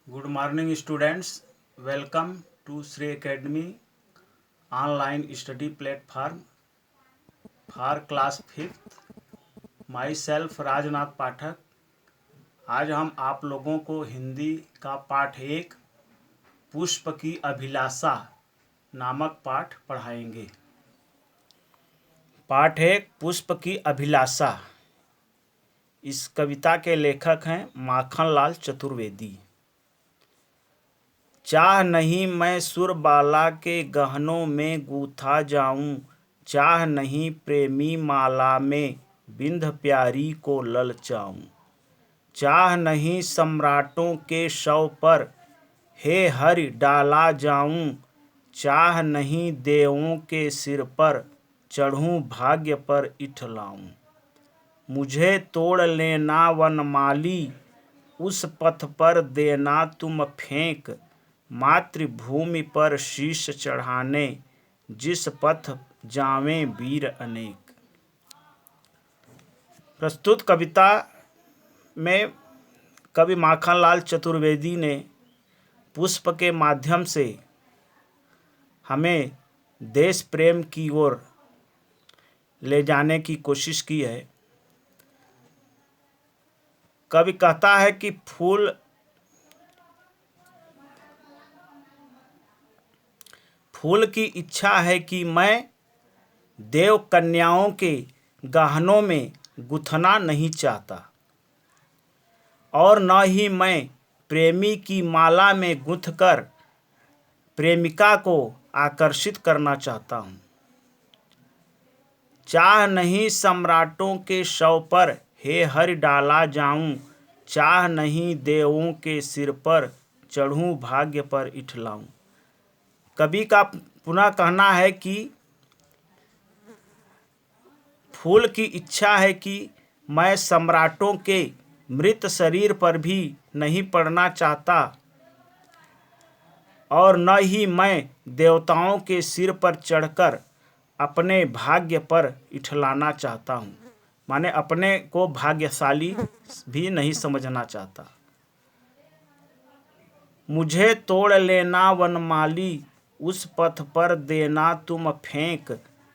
Good morning, students. Welcome to Sri Academy online study platform for class 5th. Myself Rajnath पाठक। आज हम आप लोगों को हिंदी का पाठ 1 पुष्प की अभिलाषा नामक पाठ पढ़ाएंगे। पाठ 1 पुष्प की अभिलाषा। इस कविता के लेखक हैं माखनलाल चतुर्वेदी। चाह नहीं मैं सुरबाला के गहनों में गूथा जाऊं, चाह नहीं प्रेमी माला में बिंध प्यारी को ललचाऊं, चाह नहीं सम्राटों के शव पर हे हरि डाला जाऊं, चाह नहीं देवों के सिर पर चढ़ूं भाग्य पर इठलाऊं। मुझे तोड़ लेना वनमाली, उस पथ पर देना तुम फेंक, मातृभूमि पर शीश चढ़ाने जिस पथ जावें वीर अनेक। प्रस्तुत कविता में कवि माखनलाल चतुर्वेदी ने पुष्प के माध्यम से हमें देश प्रेम की ओर ले जाने की कोशिश की है। कवि कहता है कि फूल की इच्छा है कि मैं देव कन्याओं के गहनों में गुथना नहीं चाहता और न ही मैं प्रेमी की माला में गुंथकर प्रेमिका को आकर्षित करना चाहता हूँ। चाह नहीं सम्राटों के शव पर हे हरि डाला जाऊं, चाह नहीं देवों के सिर पर चढ़ूं भाग्य पर इठलाऊं। कवि का पुनः कहना है कि फूल की इच्छा है कि मैं सम्राटों के मृत शरीर पर भी नहीं पड़ना चाहता और न ही मैं देवताओं के सिर पर चढ़कर अपने भाग्य पर इठलाना चाहता हूँ, माने अपने को भाग्यशाली भी नहीं समझना चाहता। मुझे तोड़ लेना वनमाली, उस पथ पर देना तुम फेंक,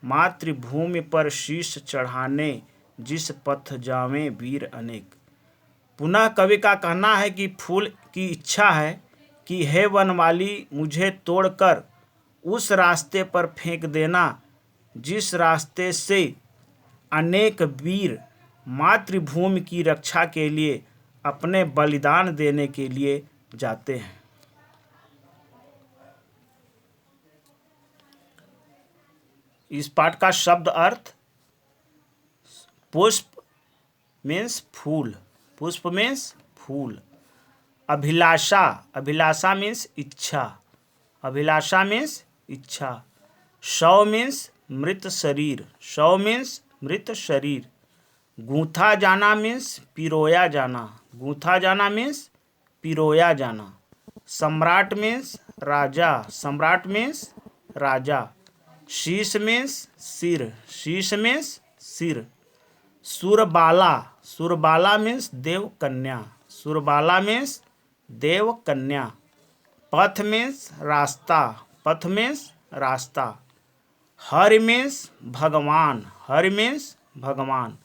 मातृभूमि पर शीश चढ़ाने जिस पथ जावें वीर अनेक। पुनः कवि का कहना है कि फूल की इच्छा है कि हे वनमाली, मुझे तोड़कर उस रास्ते पर फेंक देना जिस रास्ते से अनेक वीर मातृभूमि की रक्षा के लिए अपने बलिदान देने के लिए जाते हैं। इस पाठ का शब्द अर्थ पुष्प मीन्स फूल, पुष्प मीन्स फूल। अभिलाषा, अभिलाषा मीन्स इच्छा, अभिलाषा मीन्स इच्छा। शव मीन्स मृत शरीर, शव मीन्स मृत शरीर। गूंथा जाना मीन्स पिरोया जाना, गूंथा जाना मीन्स पिरोया जाना। सम्राट मीन्स राजा, सम्राट मीन्स राजा। शीश मीन्स सिर, शीश मीन्स सिर। सुरबाला, सुरबाला मीन्स देव कन्या, सुरबाला मीन्स देव कन्या। पथ मीन्स रास्ता, पथ मीन्स रास्ता। हरि मीन्स भगवान, हरि मीन्स भगवान।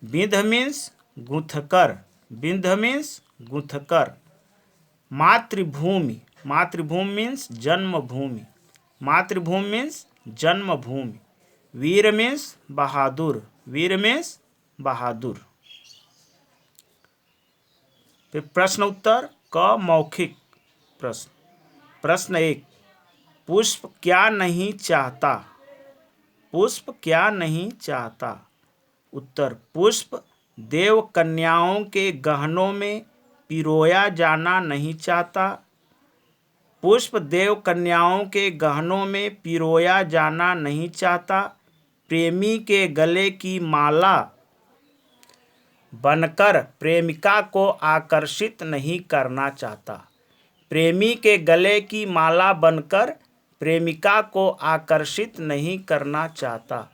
बिंध मीन्स गुंथकर, बिंध मीन्स गुंथकर। मातृभूमि, मातृभूमि मीन्स जन्मभूमि, मातृभूमि मीन्स जन्मभूमि। वीर मीन्स बहादुर, वीर मीन्स बहादुर। फिर प्रश्न उत्तर क मौखिक प्रश्न। प्रश्न 1, पुष्प क्या नहीं चाहता, पुष्प क्या नहीं चाहता। उत्तर, पुष्प देव कन्याओं के गहनों में पिरोया जाना नहीं चाहता, पुष्प देव कन्याओं के गहनों में पिरोया जाना नहीं चाहता। प्रेमी के गले की माला बनकर प्रेमिका को आकर्षित नहीं करना चाहता, प्रेमी के गले की माला बनकर प्रेमिका को आकर्षित नहीं करना चाहता।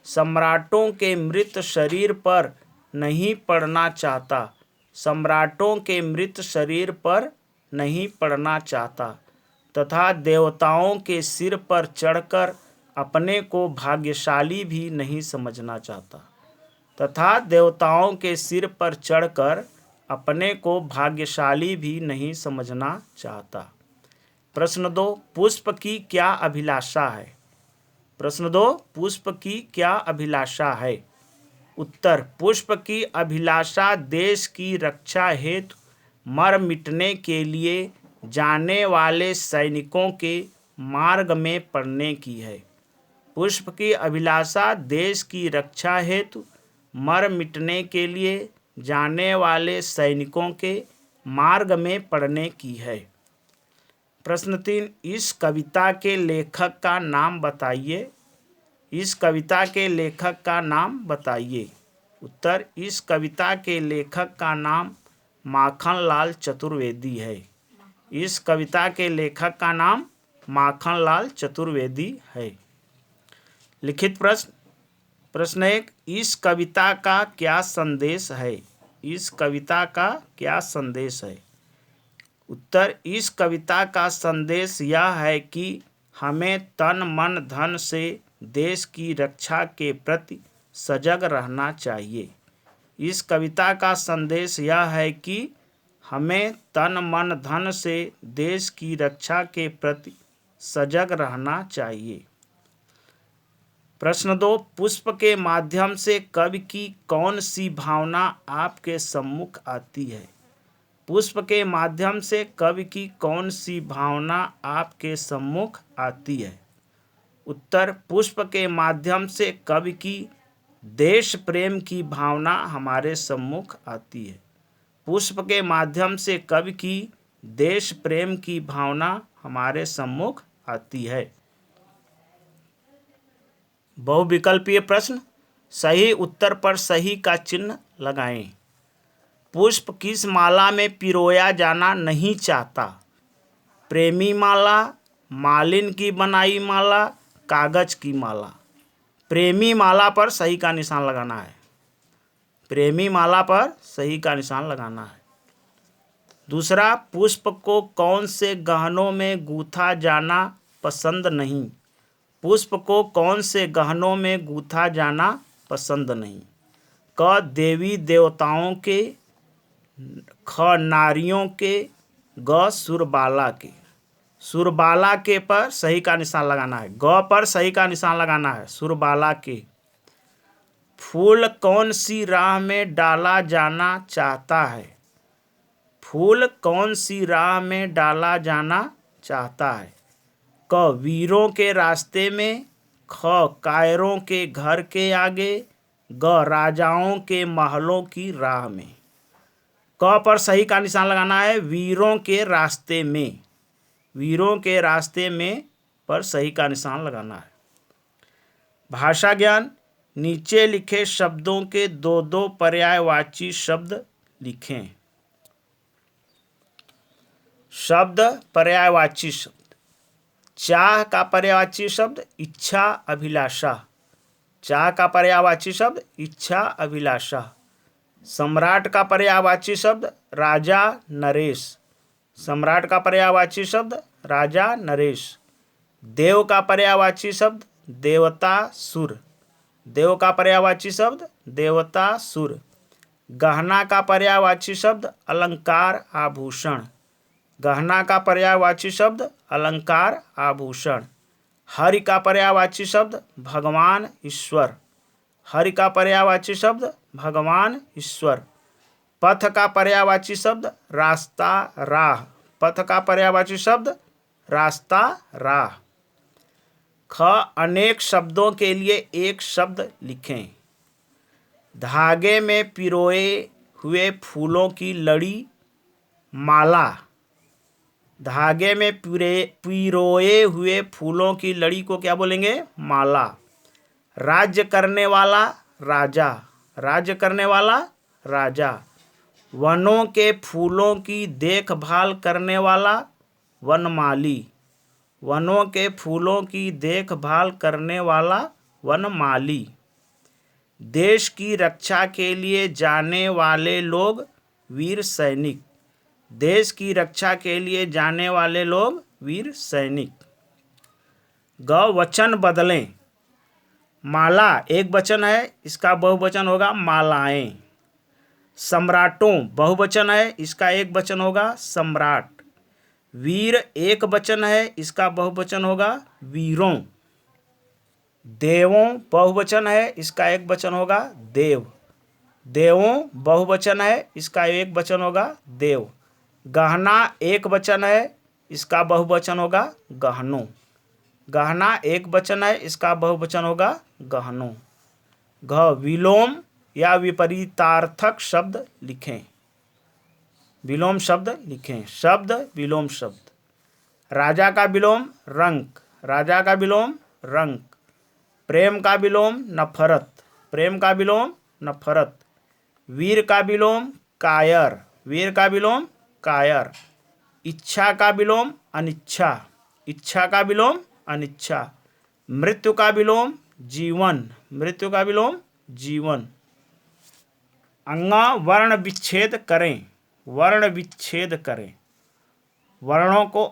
सम्राटों के मृत शरीर पर नहीं पड़ना चाहता, सम्राटों के मृत शरीर पर नहीं पड़ना चाहता तथा देवताओं के सिर पर चढ़कर अपने को भाग्यशाली भी नहीं समझना चाहता तथा देवताओं के सिर पर चढ़कर अपने को भाग्यशाली भी नहीं समझना चाहता। प्रश्न 2, पुष्प की क्या अभिलाषा है? प्रश्न 2, पुष्प की क्या अभिलाषा है? उत्तर, पुष्प की अभिलाषा देश की रक्षा हेतु मर मिटने के लिए जाने वाले सैनिकों के मार्ग में पड़ने की है। पुष्प की अभिलाषा देश की रक्षा हेतु मर मिटने के लिए जाने वाले सैनिकों के मार्ग में पड़ने की है। प्रश्न 3, इस कविता के लेखक का नाम बताइए। इस कविता के लेखक का नाम बताइए। उत्तर, इस कविता के लेखक का नाम माखनलाल चतुर्वेदी है। इस कविता के लेखक का नाम माखनलाल चतुर्वेदी है। लिखित प्रश्न। प्रश्न 1, इस कविता का क्या संदेश है? इस कविता का क्या संदेश है? उत्तर, इस कविता का संदेश यह है कि हमें तन मन धन से देश की रक्षा के प्रति सजग रहना चाहिए। इस कविता का संदेश यह है कि हमें तन मन धन से देश की रक्षा के प्रति सजग रहना चाहिए। प्रश्न 2, पुष्प के माध्यम से कवि की कौन सी भावना आपके सम्मुख आती है? पुष्प के माध्यम से कवि की कौन सी भावना आपके सम्मुख आती है? उत्तर, पुष्प के माध्यम से कवि की देश प्रेम की भावना हमारे सम्मुख आती है। पुष्प के माध्यम से कवि की देश प्रेम की भावना हमारे सम्मुख आती है। बहुविकल्पीय प्रश्न, सही उत्तर पर सही का चिन्ह लगाएं। पुष्प किस माला में पिरोया जाना नहीं चाहता? प्रेमी माला, मालिन की बनाई माला, कागज की माला। प्रेमी माला पर सही का निशान लगाना है। प्रेमी माला पर सही का निशान लगाना है। दूसरा, पुष्प को कौन से गहनों में गूंथा जाना पसंद नहीं? पुष्प को कौन से गहनों में गूंथा जाना पसंद नहीं? क, देवी देवताओं के, ख, नारियों के, ग, सुरबाला के। सुरबाला के पर सही का निशान लगाना है। ग पर सही का निशान लगाना है, सुरबाला के। फूल कौन सी राह में डाला जाना चाहता है? फूल कौन सी राह में डाला जाना चाहता है? क, वीरों के रास्ते में, ख, कायरों के घर के आगे, ग, राजाओं के महलों की राह में। क पर सही का निशान लगाना है, वीरों के रास्ते में। वीरों के रास्ते में पर सही का निशान लगाना है। भाषा ज्ञान, नीचे लिखे शब्दों के दो दो पर्यायवाची शब्द लिखें। शब्द पर्यायवाची शब्द। चाह का पर्यायवाची शब्द इच्छा अभिलाषा। चाह का पर्यायवाची शब्द इच्छा अभिलाषा। सम्राट का पर्यायवाची शब्द राजा नरेश। सम्राट का पर्यायवाची शब्द राजा नरेश। देव का पर्यायवाची शब्द देवता सुर। देव का पर्यायवाची शब्द देवता सुर। गहना का पर्यायवाची शब्द अलंकार आभूषण। गहना का पर्यायवाची शब्द अलंकार आभूषण। हरि का पर्यायवाची शब्द भगवान ईश्वर। हरि का पर्यायवाची शब्द भगवान ईश्वर। पथ का पर्यायवाची शब्द रास्ता राह। पथ का पर्यायवाची शब्द रास्ता राह। ख, अनेक शब्दों के लिए एक शब्द लिखें। धागे में पिरोए हुए फूलों की लड़ी माला। धागे में पिरोए हुए फूलों की लड़ी को क्या बोलेंगे? माला। राज्य करने वाला राजा। राज्य करने वाला राजा। वनों के फूलों की देखभाल करने वाला वनमाली। वनों के फूलों की देखभाल करने वाला वनमाली। देश की रक्षा के लिए जाने वाले लोग वीर सैनिक। देश की रक्षा के लिए जाने वाले लोग वीर सैनिक। ग वचन बदलें। माला एक वचन है, इसका बहुवचन होगा मालाएं। सम्राटों बहुवचन है, इसका एक वचन होगा सम्राट। वीर एक वचन है, इसका बहुवचन होगा वीरों। देवों बहुवचन है, इसका एक वचन होगा देव। देवों बहुवचन है, इसका एक वचन होगा देव। गहना एक वचन है, इसका बहुवचन होगा गहनों। गहना एक वचन है, इसका बहुवचन होगा गहनों। घ विलोम या विपरीतार्थक शब्द लिखें। विलोम शब्द लिखें। शब्द विलोम शब्द। राजा का विलोम रंक। राजा का विलोम रंक। प्रेम का विलोम नफरत। प्रेम का विलोम नफरत। वीर का विलोम कायर। वीर का विलोम कायर। इच्छा का विलोम अनिच्छा। इच्छा का विलोम अनिच्छा। मृत्यु का विलोम जीवन। मृत्यु का विलोम जीवन। अंगा वर्ण विच्छेद करें। वर्ण विच्छेद करें। वर्णों को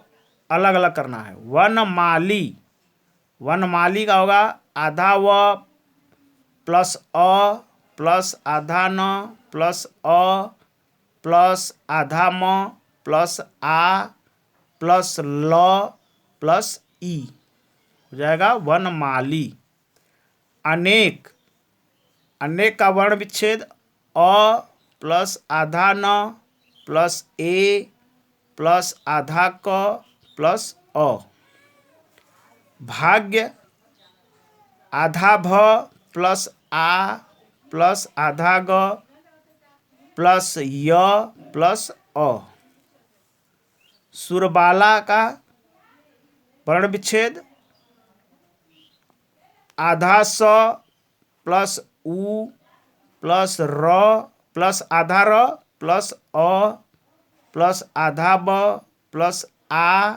अलग अलग करना है। वनमाली। वनमाली का होगा आधा व प्लस अ प्लस आधा न प्लस अ प्लस आधा म प्लस आ प्लस ल प्लस ई हो जाएगा वनमाली। अनेक। अनेक का वर्ण विच्छेद अ प्लस आधा न प्लस ए प्लस आधा क प्लस अ। भाग्य आधा भ प्लस आ प्लस आधा ग प्लस य प्लस अ। सुरबाला का वर्ण विच्छेद आधा स प्लस उ प्लस र प्लस आधा र प्लस अ प्लस आधा ब प्लस आ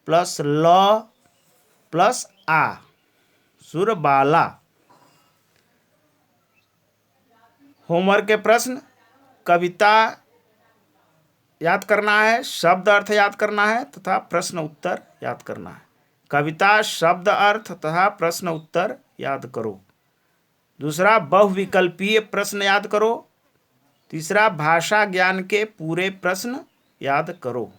प्लस ल प्लस आ। सुरबाला। होमवर्क के प्रश्न। कविता याद करना है, शब्द अर्थ याद करना है तथा प्रश्न उत्तर याद करना है। कविता शब्द अर्थ तथा प्रश्न उत्तर याद करो। दूसरा बहुविकल्पीय प्रश्न याद करो। तीसरा भाषा ज्ञान के पूरे प्रश्न याद करो।